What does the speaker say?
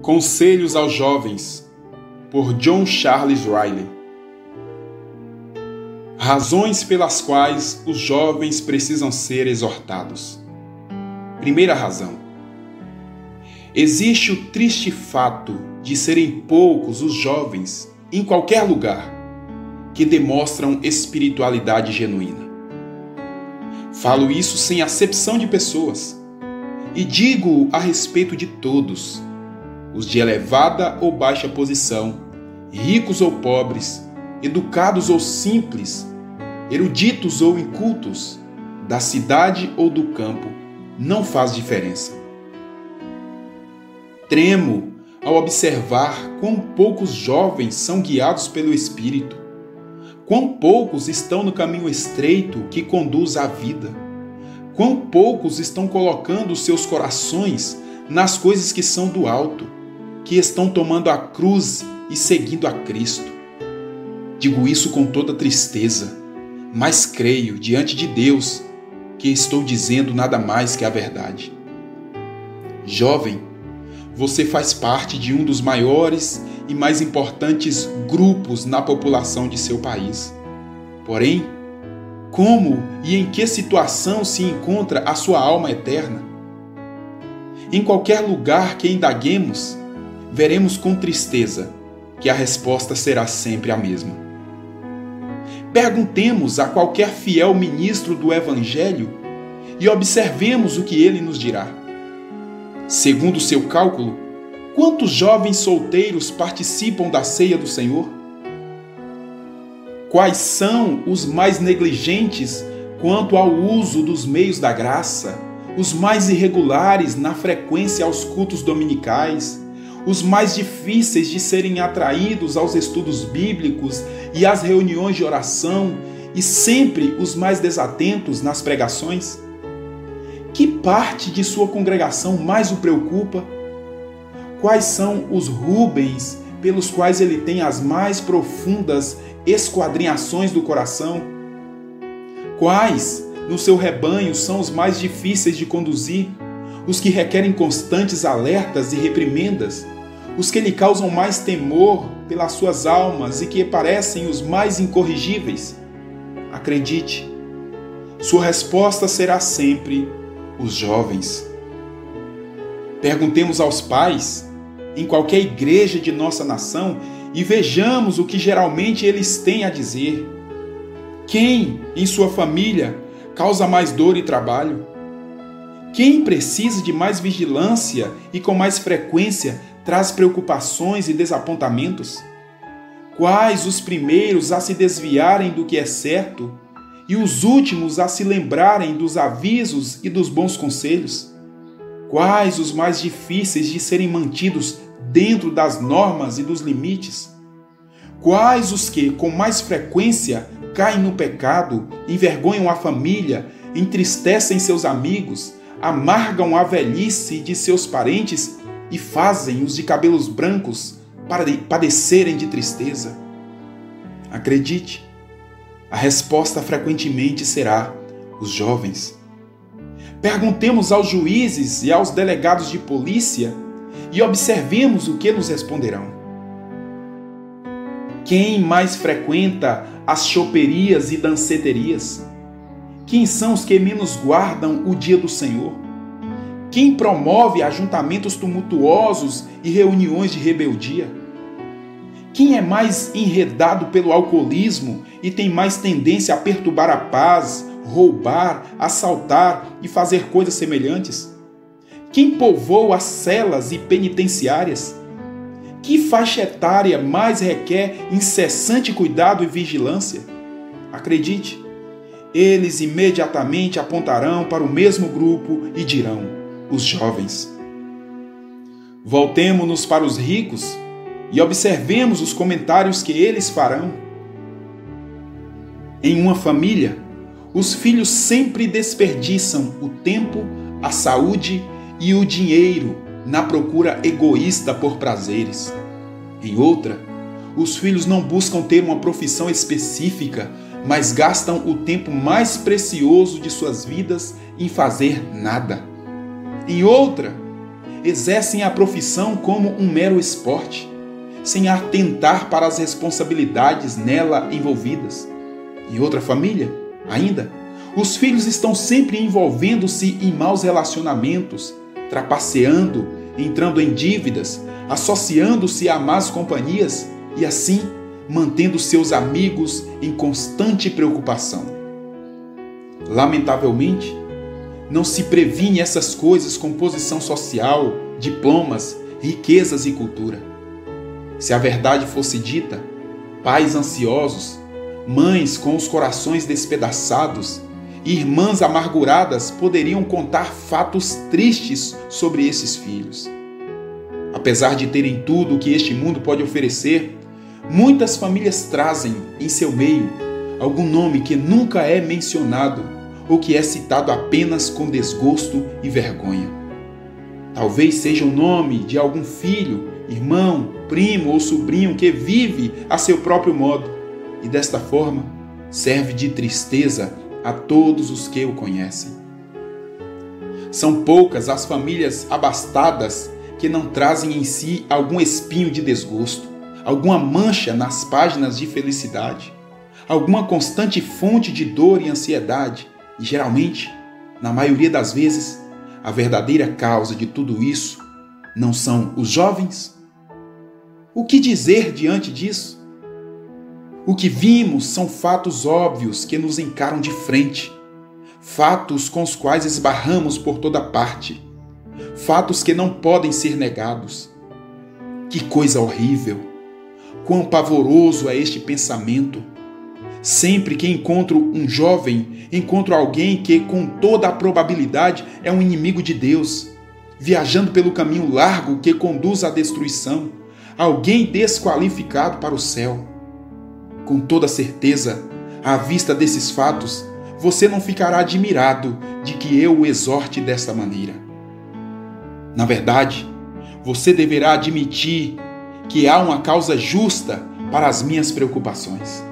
Conselhos aos Jovens, por John Charles Riley. Razões pelas quais os jovens precisam ser exortados. Primeira razão. Existe o triste fato de serem poucos os jovens, em qualquer lugar, que demonstram espiritualidade genuína. Falo isso sem acepção de pessoas, e digo a respeito de todos, os de elevada ou baixa posição, ricos ou pobres, educados ou simples, eruditos ou incultos, da cidade ou do campo, não faz diferença. Tremo ao observar quão poucos jovens são guiados pelo Espírito, quão poucos estão no caminho estreito que conduz à vida, quão poucos estão colocando seus corações nas coisas que são do alto, que estão tomando a cruz e seguindo a Cristo. Digo isso com toda tristeza, mas creio diante de Deus que estou dizendo nada mais que a verdade. Jovem, você faz parte de um dos maiores e mais importantes grupos na população de seu país. Porém, como e em que situação se encontra a sua alma eterna? Em qualquer lugar que indaguemos, veremos com tristeza que a resposta será sempre a mesma. Perguntemos a qualquer fiel ministro do Evangelho e observemos o que ele nos dirá. Segundo seu cálculo, quantos jovens solteiros participam da ceia do Senhor? Quais são os mais negligentes quanto ao uso dos meios da graça, os mais irregulares na frequência aos cultos dominicais, os mais difíceis de serem atraídos aos estudos bíblicos e às reuniões de oração, e sempre os mais desatentos nas pregações? Que parte de sua congregação mais o preocupa? Quais são os Rubens pelos quais ele tem as mais profundas esquadrinhações do coração? Quais no seu rebanho são os mais difíceis de conduzir? Os que requerem constantes alertas e reprimendas, os que lhe causam mais temor pelas suas almas e que parecem os mais incorrigíveis? Acredite, sua resposta será sempre os jovens. Perguntemos aos pais, em qualquer igreja de nossa nação, e vejamos o que geralmente eles têm a dizer. Quem, em sua família, causa mais dor e trabalho? Quem precisa de mais vigilância e com mais frequência traz preocupações e desapontamentos? Quais os primeiros a se desviarem do que é certo e os últimos a se lembrarem dos avisos e dos bons conselhos? Quais os mais difíceis de serem mantidos dentro das normas e dos limites? Quais os que, com mais frequência, caem no pecado, envergonham a família, entristecem seus amigos, amargam a velhice de seus parentes e fazem os de cabelos brancos padecerem de tristeza? Acredite, a resposta frequentemente será os jovens. Perguntemos aos juízes e aos delegados de polícia e observemos o que nos responderão. Quem mais frequenta as choperias e danceterias? Quem são os que menos guardam o dia do Senhor? Quem promove ajuntamentos tumultuosos e reuniões de rebeldia? Quem é mais enredado pelo alcoolismo e tem mais tendência a perturbar a paz, roubar, assaltar e fazer coisas semelhantes? Quem povoa as celas e penitenciárias? Que faixa etária mais requer incessante cuidado e vigilância? Acredite, eles imediatamente apontarão para o mesmo grupo e dirão: os jovens. Voltemo-nos para os ricos e observemos os comentários que eles farão. Em uma família, os filhos sempre desperdiçam o tempo, a saúde e o dinheiro na procura egoísta por prazeres. Em outra, os filhos não buscam ter uma profissão específica, mas gastam o tempo mais precioso de suas vidas em fazer nada. Em outra, exercem a profissão como um mero esporte, sem atentar para as responsabilidades nela envolvidas. Em outra família, ainda, os filhos estão sempre envolvendo-se em maus relacionamentos, trapaceando, entrando em dívidas, associando-se a más companhias e assim mantendo seus amigos em constante preocupação. Lamentavelmente, não se previne essas coisas com posição social, diplomas, riquezas e cultura. Se a verdade fosse dita, pais ansiosos, mães com os corações despedaçados e irmãs amarguradas poderiam contar fatos tristes sobre esses filhos. Apesar de terem tudo o que este mundo pode oferecer, muitas famílias trazem em seu meio algum nome que nunca é mencionado ou que é citado apenas com desgosto e vergonha. Talvez seja o nome de algum filho, irmão, primo ou sobrinho que vive a seu próprio modo e desta forma serve de tristeza a todos os que o conhecem. São poucas as famílias abastadas que não trazem em si algum espinho de desgosto, alguma mancha nas páginas de felicidade, alguma constante fonte de dor e ansiedade, e geralmente, na maioria das vezes, a verdadeira causa de tudo isso não são os jovens? O que dizer diante disso? O que vimos são fatos óbvios que nos encaram de frente, fatos com os quais esbarramos por toda parte, fatos que não podem ser negados. Que coisa horrível! Quão pavoroso é este pensamento! Sempre que encontro um jovem, encontro alguém que, com toda a probabilidade, é um inimigo de Deus, viajando pelo caminho largo que conduz à destruição, alguém desqualificado para o céu. Com toda certeza, à vista desses fatos, você não ficará admirado de que eu o exorte desta maneira. Na verdade, você deverá admitir que há uma causa justa para as minhas preocupações.